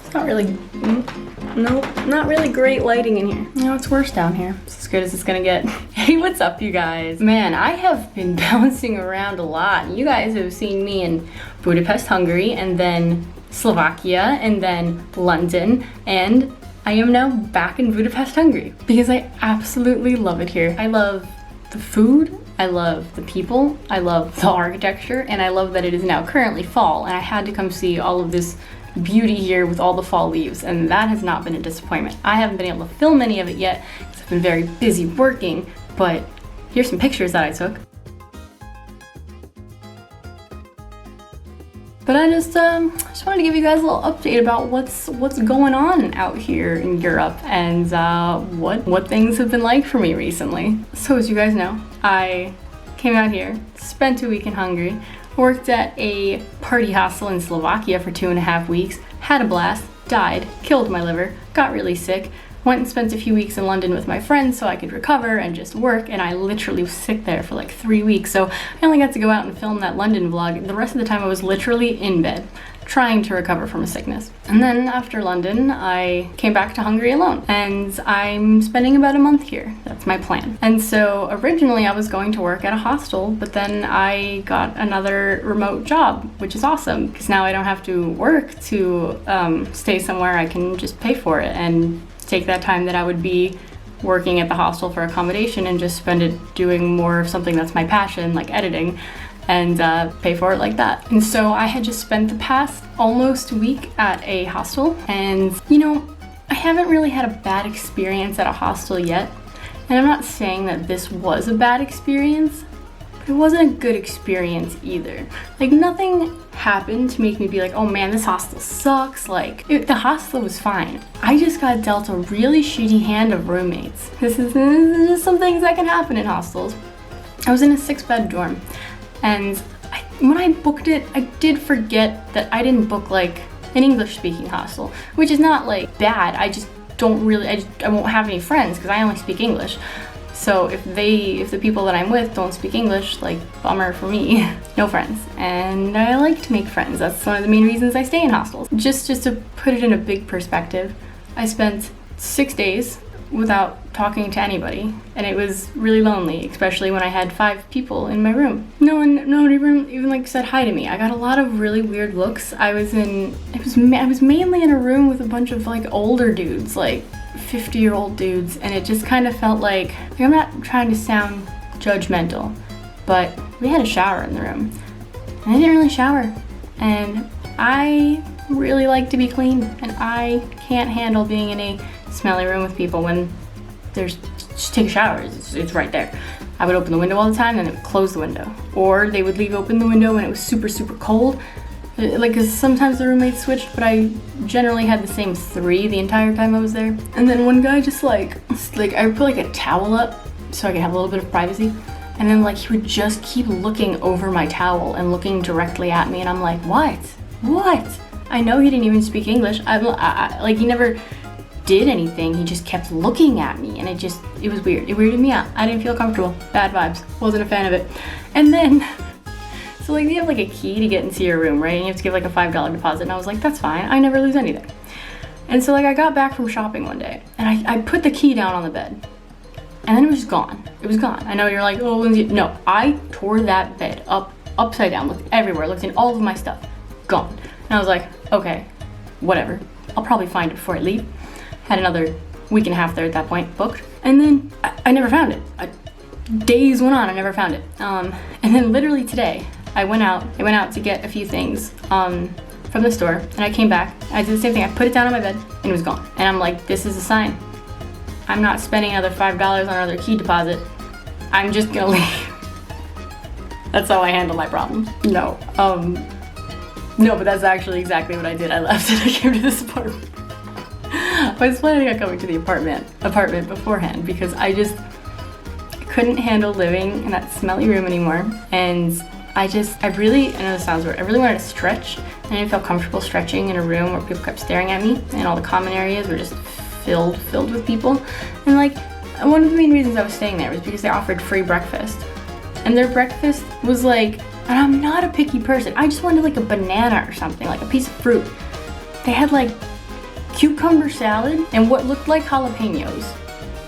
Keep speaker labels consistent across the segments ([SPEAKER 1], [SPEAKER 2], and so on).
[SPEAKER 1] It's not really, nope, not really great lighting in here. You know, it's worse down here. It's as good as it's gonna get. Hey, what's up, you guys? Man, I have been bouncing around a lot. You guys have seen me in Budapest, Hungary, and then Slovakia, and then London, and I am now back in Budapest, Hungary, because I absolutely love it here. I love the food, I love the people, I love the architecture, and I love that it is now currently fall, and I had to come see all of this beauty here with all the fall leaves, and that has not been a disappointment. I haven't been able to film any of it yet because I've been very busy working, but here's some pictures that I took. But I just wanted to give you guys a little update about what's going on out here in Europe and what things have been like for me recently. So as you guys know, I came out here, spent a week in Hungary, worked at a party hostel in Slovakia for 2.5 weeks, had a blast, died, killed my liver, got really sick, went and spent a few weeks in London with my friends so I could recover and just work, and I literally was sick there for like 3 weeks, so I only got to go out and film that London vlog. The rest of the time I was literally in bed, trying to recover from a sickness. And then after London, I came back to Hungary alone, and I'm spending about a month here. That's my plan. And so originally I was going to work at a hostel, but then I got another remote job, which is awesome, because now I don't have to work to stay somewhere. I can just pay for it and take that time that I would be working at the hostel for accommodation and just spend it doing more of something that's my passion, like editing, and pay for it like that. And so I had just spent the past almost week at a hostel, and you know, I haven't really had a bad experience at a hostel yet. And I'm not saying that this was a bad experience, but it wasn't a good experience either. Like, nothing happened to make me be like, oh man, this hostel sucks. Like, the hostel was fine. I just got dealt a really shitty hand of roommates. This is just some things that can happen in hostels. I was in a 6-bed dorm, and when I booked it, I did forget that I didn't book like an English-speaking hostel, which is not like bad. I just don't really, I won't have any friends because I only speak English. So if the people that I'm with don't speak English, like, bummer for me. No friends. And I like to make friends. That's one of the main reasons I stay in hostels. Just to put it in a big perspective, I spent 6 days without talking to anybody, and it was really lonely, especially when I had 5 people in my room. No one even like said hi to me. I got a lot of really weird looks. I was mainly in a room with a bunch of like older dudes, like 50-year-old dudes, and it just kind of felt like I'm not trying to sound judgmental, but we had a shower in the room, and I didn't really shower, and I really like to be clean, and I can't handle being in a smelly room with people when there's just take a shower. It's right there. I would open the window all the time, and then close the window, or they would leave open the window when it was super cold. Like, cause sometimes the roommates switched, but I generally had the same 3 the entire time I was there. And then one guy just like I would put like a towel up so I could have a little bit of privacy, and then like he would just keep looking over my towel and looking directly at me, and I'm like, what? I know he didn't even speak English. Like, he never did anything. He just kept looking at me, and it was weird. It weirded me out. I didn't feel comfortable. Bad vibes. Wasn't a fan of it. And then, so like, you have like a key to get into your room, right? And you have to give like a $5 deposit. And I was like, that's fine. I never lose anything. And so like, I got back from shopping one day, and I put the key down on the bed, and then it was gone. It was gone. I know you're like, oh, Lindsay. No, I tore that bed upside down, looked everywhere, looked in all of my stuff. Gone. And I was like, okay, whatever. I'll probably find it before I leave. Had another week and a half there at that point, booked. And then I never found it. Days went on, I never found it. And then literally today, I went out to get a few things from the store, and I came back. I did the same thing. I put it down on my bed, and it was gone. And I'm like, this is a sign. I'm not spending another $5 on another key deposit. I'm just gonna leave. That's how I handle my problems. No, but that's actually exactly what I did. I left and I came to this apartment. I was planning on coming to the apartment beforehand because I couldn't handle living in that smelly room anymore. And I know this sounds weird, I really wanted to stretch, and I didn't feel comfortable stretching in a room where people kept staring at me and all the common areas were just filled with people. And like, one of the main reasons I was staying there was because they offered free breakfast. And their breakfast was like, and I'm not a picky person, I just wanted like a banana or something, like a piece of fruit. They had like cucumber salad and what looked like jalapenos.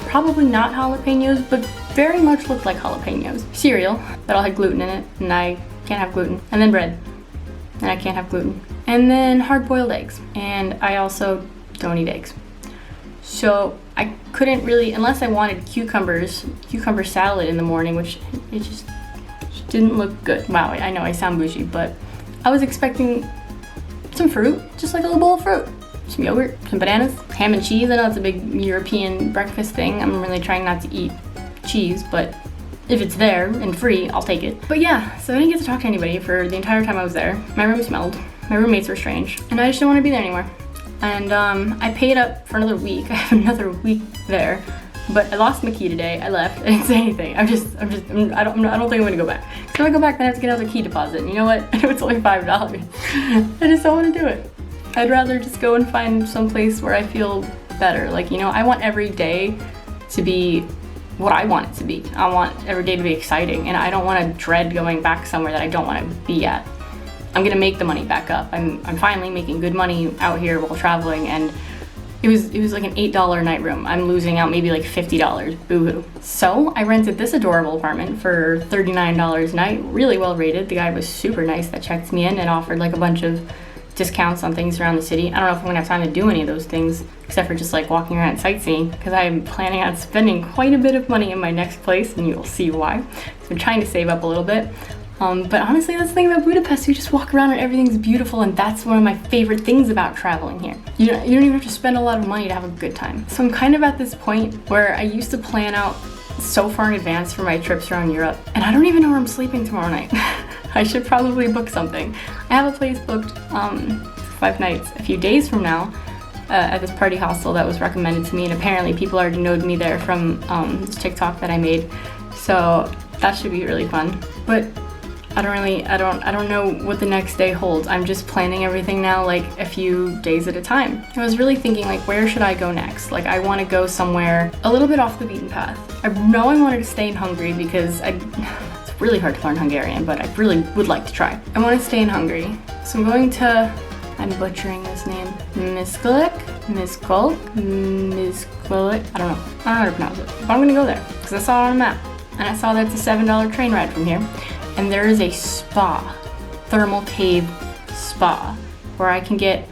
[SPEAKER 1] Probably not jalapenos, but very much looked like jalapenos. Cereal that all had gluten in it, and I can't have gluten. And then bread, and I can't have gluten. And then hard-boiled eggs, and I also don't eat eggs. So I couldn't really, unless I wanted cucumber salad in the morning, which it just didn't look good. Wow, I know I sound bougie, but I was expecting some fruit, just like a little bowl of fruit. Some yogurt, some bananas, ham and cheese. I know it's a big European breakfast thing. I'm really trying not to eat cheese, but if it's there and free, I'll take it. But yeah, so I didn't get to talk to anybody for the entire time I was there. My room smelled, my roommates were strange, and I just didn't want to be there anymore. And I paid up for another week. I have another week there, but I lost my key today. I left. I didn't say anything. I don't think I'm gonna go back. So if I go back, then I have to get another key deposit. And you know what? I know it's only $5. I just don't want to do it. I'd rather just go and find some place where I feel better. Like, you know, I want every day to be what I want it to be. I want every day to be exciting, and I don't want to dread going back somewhere that I don't want to be at. I'm gonna make the money back up. I'm finally making good money out here while traveling, and it was like an $8 a night room. I'm losing out maybe like $50, boo-hoo. So I rented this adorable apartment for $39 a night, really well rated. The guy was super nice that checked me in and offered like a bunch of discounts on things around the city. I don't know if I'm gonna have time to do any of those things, except for just like walking around sightseeing, because I'm planning on spending quite a bit of money in my next place, and you'll see why. So I'm trying to save up a little bit. But honestly, that's the thing about Budapest. You just walk around and everything's beautiful, and that's one of my favorite things about traveling here. You don't even have to spend a lot of money to have a good time. So I'm kind of at this point where I used to plan out so far in advance for my trips around Europe, and I don't even know where I'm sleeping tomorrow night. I should probably book something. I have a place booked 5 nights a few days from now at this party hostel that was recommended to me, and apparently people already knowed me there from this TikTok that I made. So that should be really fun. But I don't know what the next day holds. I'm just planning everything now like a few days at a time. I was really thinking like, where should I go next? Like, I want to go somewhere a little bit off the beaten path. I know I wanted to stay in Hungary because it's really hard to learn Hungarian, but I really would like to try. I want to stay in Hungary. So I'm going to, I'm butchering this name, Miskolc, I don't know how to pronounce it, but I'm gonna go there because I saw it on a map, and I saw that it's a $7 train ride from here. And there is a spa, thermal cave spa, where I can get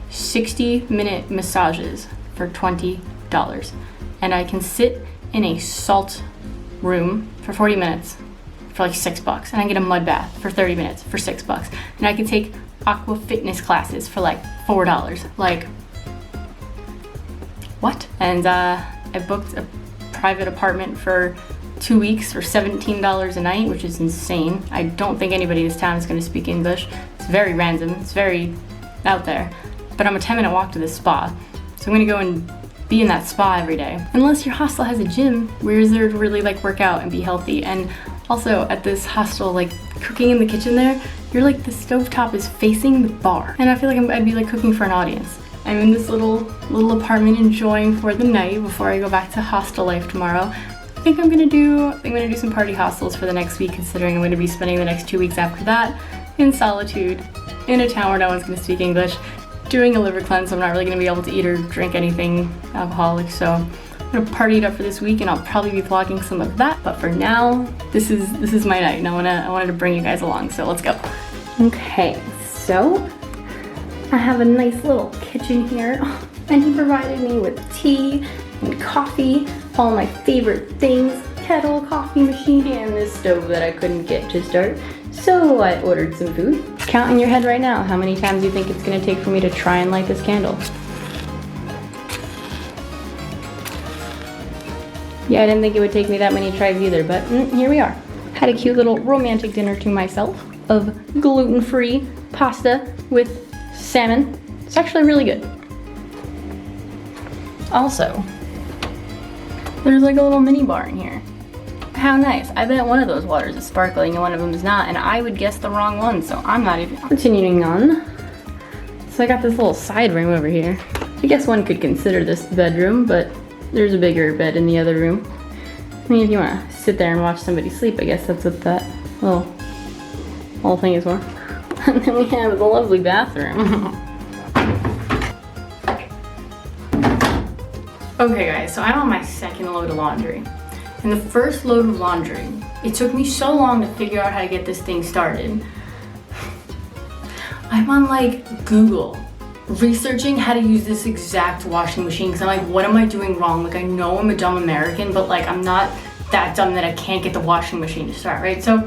[SPEAKER 1] 60-minute massages for $20. And I can sit in a salt room for 40 minutes for like $6. And I get a mud bath for 30 minutes for $6. And I can take aqua fitness classes for like $4. Like, what? And I booked a private apartment for 2 weeks for $17 a night, which is insane. I don't think anybody in this town is going to speak English. It's very random. It's very out there. But I'm a 10-minute walk to this spa. So I'm going to go and be in that spa every day. Unless your hostel has a gym, where is there to really like work out and be healthy? And also at this hostel, like cooking in the kitchen there, you're like the stovetop is facing the bar. And I feel like I'd be like cooking for an audience. I'm in this little apartment enjoying for the night before I go back to hostel life tomorrow. I think I'm gonna do some party hostels for the next week, considering I'm gonna be spending the next 2 weeks after that in solitude, in a town where no one's gonna speak English, doing a liver cleanse. I'm not really gonna be able to eat or drink anything alcoholic, so I'm gonna party it up for this week, and I'll probably be vlogging some of that. But for now, this is my night, and I wanted to bring you guys along, so let's go. Okay, so I have a nice little kitchen here, and he provided me with tea and coffee, all my favorite things, kettle, coffee machine, and this stove that I couldn't get to start. So I ordered some food. Count in your head right now how many times you think it's gonna take for me to try and light this candle. Yeah, I didn't think it would take me that many tries either, but here we are. Had a cute little romantic dinner to myself of gluten-free pasta with salmon. It's actually really good. Also, there's like a little mini bar in here. How nice. I bet one of those waters is sparkling and one of them is not, and I would guess the wrong one, so I'm not even. Continuing on. So I got this little side room over here. I guess one could consider this the bedroom, but there's a bigger bed in the other room. I mean, if you want to sit there and watch somebody sleep, I guess that's what that little thing is for. And then we have the lovely bathroom. Okay guys, so I'm on my second load of laundry. And the first load of laundry, it took me so long to figure out how to get this thing started. I'm on like Google, researching how to use this exact washing machine because I'm like, what am I doing wrong? Like I know I'm a dumb American, but like I'm not that dumb that I can't get the washing machine to start, right? So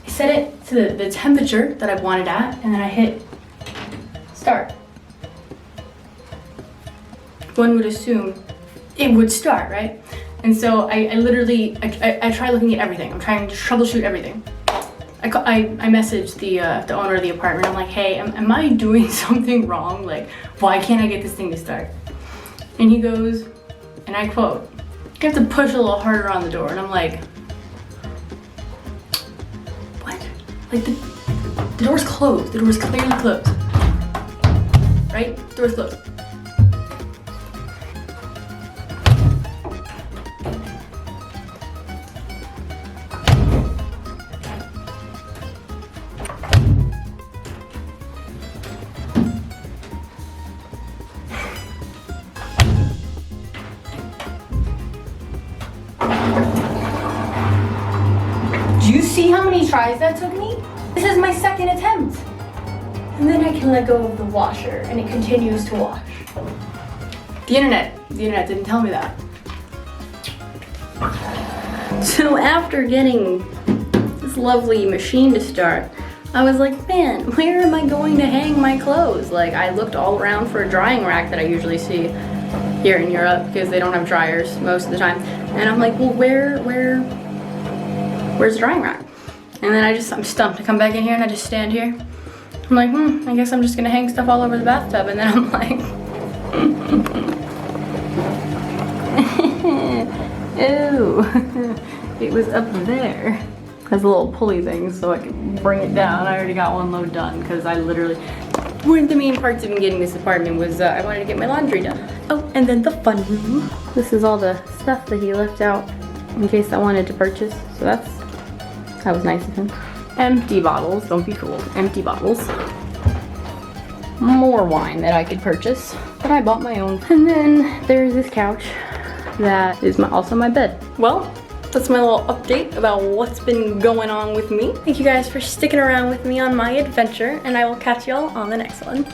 [SPEAKER 1] I set it to the temperature that I wanted at, and then I hit start. One would assume it would start, right? And so I literally try looking at everything. I'm trying to troubleshoot everything. I messaged the owner of the apartment. I'm like, hey, am I doing something wrong? Like, why can't I get this thing to start? And he goes, and I quote, you have to push a little harder on the door. And I'm like, what? Like the door's closed. The door's clearly closed. Right? The door's closed. Do you see how many tries that took me? This is my second attempt. And then I can let go of the washer and it continues to wash. The internet didn't tell me that. So after getting this lovely machine to start, I was like, man, where am I going to hang my clothes? Like I looked all around for a drying rack that I usually see here in Europe because they don't have dryers most of the time. And I'm like, well, where's the drying rack? And then I'm stumped. I come back in here and I just stand here. I'm like, I guess I'm just gonna hang stuff all over the bathtub. And then I'm like, ew. It was up there. Has a little pulley thing so I can bring it down. I already got one load done because I literally, one of the main parts of me getting this apartment was I wanted to get my laundry done. Oh, and then the fun room. This is all the stuff that he left out in case I wanted to purchase. So that was nice of him. Empty bottles, don't be fooled. Empty bottles. More wine that I could purchase, but I bought my own. And then there's this couch that is also my bed. Well, that's my little update about what's been going on with me. Thank you guys for sticking around with me on my adventure, and I will catch y'all on the next one.